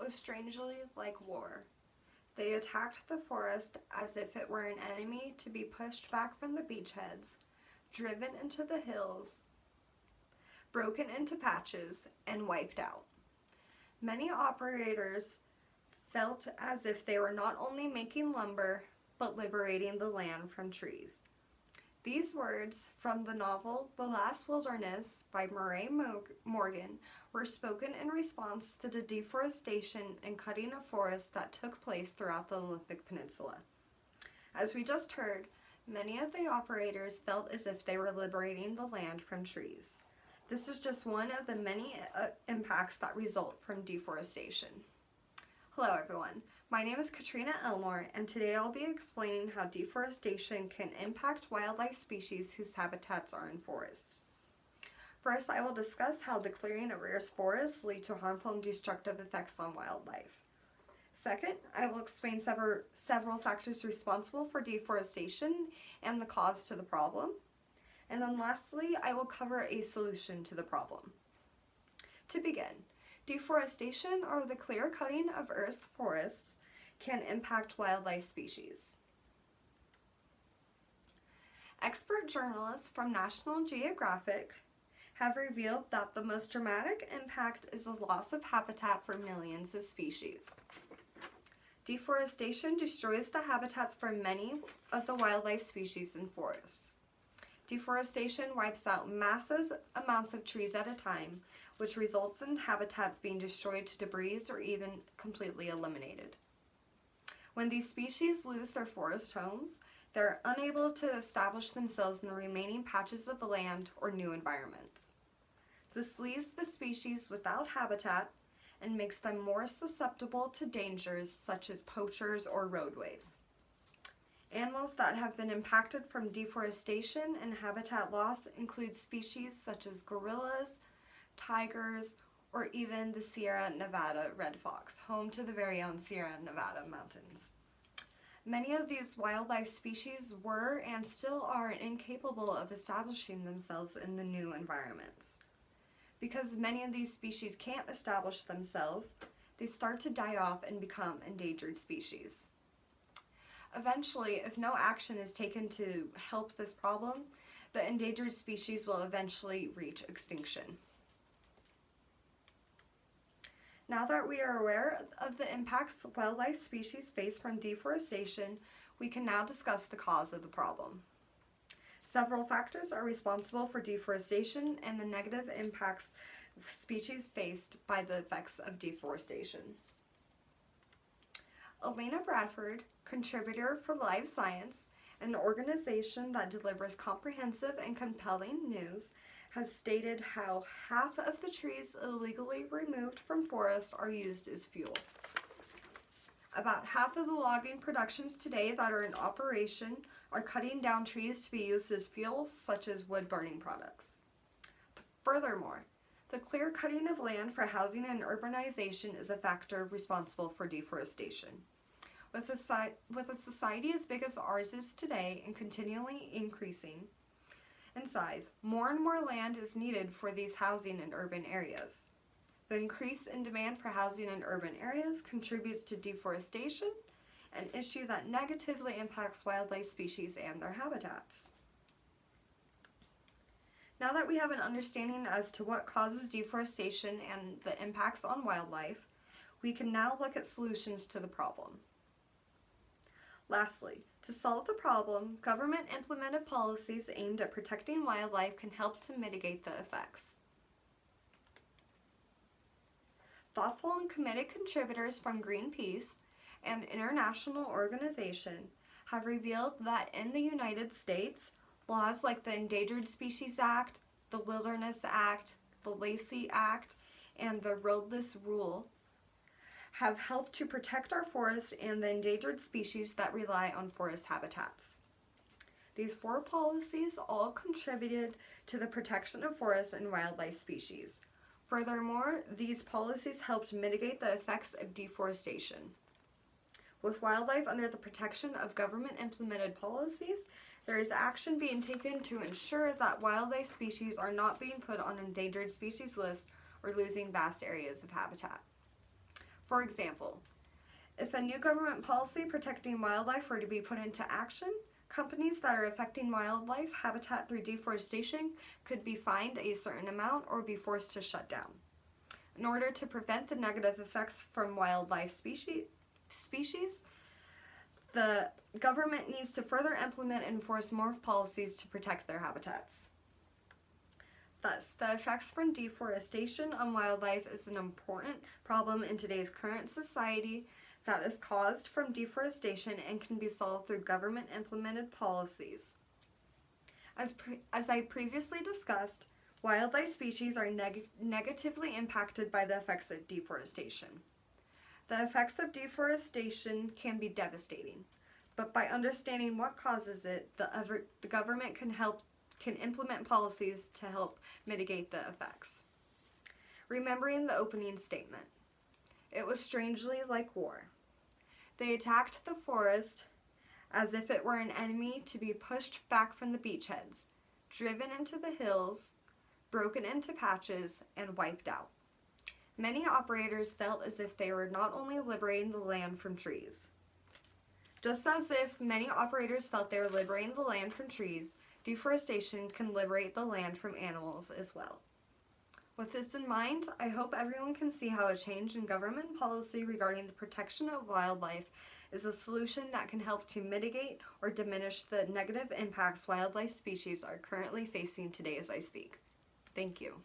was strangely like war. They attacked the forest as if it were an enemy to be pushed back from the beachheads, driven into the hills, broken into patches, and wiped out. Many operators felt as if they were not only making lumber, but liberating the land from trees. These words from the novel The Last Wilderness by Murray Morgan were spoken in response to the deforestation and cutting of forests that took place throughout the Olympic Peninsula. As we just heard, many of the operators felt as if they were liberating the land from trees. This is just one of the many impacts that result from deforestation. Hello everyone, my name is Katrina Elmore, and today I'll be explaining how deforestation can impact wildlife species whose habitats are in forests. First, I will discuss how the clearing of rare forests lead to harmful and destructive effects on wildlife. Second, I will explain several factors responsible for deforestation and the cause to the problem. And then lastly, I will cover a solution to the problem. To begin, deforestation, or the clear cutting of Earth's forests, can impact wildlife species. Expert journalists from National Geographic have revealed that the most dramatic impact is the loss of habitat for millions of species. Deforestation destroys the habitats for many of the wildlife species in forests. Deforestation wipes out massive amounts of trees at a time, which results in habitats being destroyed to debris or even completely eliminated. When these species lose their forest homes, they're unable to establish themselves in the remaining patches of the land or new environments. This leaves the species without habitat and makes them more susceptible to dangers such as poachers or roadways. Animals that have been impacted from deforestation and habitat loss include species such as gorillas, tigers, or even the Sierra Nevada red fox, home to the very own Sierra Nevada mountains. Many of these wildlife species were and still are incapable of establishing themselves in the new environments. Because many of these species can't establish themselves, they start to die off and become endangered species. Eventually, if no action is taken to help this problem, the endangered species will eventually reach extinction. Now that we are aware of the impacts wildlife species face from deforestation, we can now discuss the cause of the problem. Several factors are responsible for deforestation and the negative impacts species faced by the effects of deforestation. Elena Bradford, contributor for Live Science, an organization that delivers comprehensive and compelling news, has stated how half of the trees illegally removed from forests are used as fuel. About half of the logging productions today that are in operation are cutting down trees to be used as fuel, such as wood-burning products. Furthermore, the clear cutting of land for housing and urbanization is a factor responsible for deforestation. With a society as big as ours is today and continually increasing in size, more and more land is needed for these housing and urban areas. The increase in demand for housing in urban areas contributes to deforestation, an issue that negatively impacts wildlife species and their habitats. Now that we have an understanding as to what causes deforestation and the impacts on wildlife, we can now look at solutions to the problem. Lastly, to solve the problem, government-implemented policies aimed at protecting wildlife can help to mitigate the effects. Thoughtful and committed contributors from Greenpeace, an international organization, have revealed that in the United States, laws like the Endangered Species Act, the Wilderness Act, the Lacey Act, and the Roadless Rule have helped to protect our forests and the endangered species that rely on forest habitats. These 4 policies all contributed to the protection of forests and wildlife species. Furthermore, these policies helped mitigate the effects of deforestation. With wildlife under the protection of government-implemented policies, there is action being taken to ensure that wildlife species are not being put on endangered species lists or losing vast areas of habitat. For example, if a new government policy protecting wildlife were to be put into action, companies that are affecting wildlife habitat through deforestation could be fined a certain amount or be forced to shut down. In order to prevent the negative effects from wildlife species, the government needs to further implement and enforce more policies to protect their habitats. Thus, the effects from deforestation on wildlife is an important problem in today's current society that is caused from deforestation and can be solved through government-implemented policies. As I previously discussed, wildlife species are negatively impacted by the effects of deforestation. The effects of deforestation can be devastating, but by understanding what causes it, the government can implement policies to help mitigate the effects. Remembering the opening statement. It was strangely like war. They attacked the forest as if it were an enemy to be pushed back from the beachheads, driven into the hills, broken into patches, and wiped out. Many operators felt as if they were not only liberating the land from trees. Just as if many operators felt they were liberating the land from trees, deforestation can liberate the land from animals as well. With this in mind, I hope everyone can see how a change in government policy regarding the protection of wildlife is a solution that can help to mitigate or diminish the negative impacts wildlife species are currently facing today as I speak. Thank you.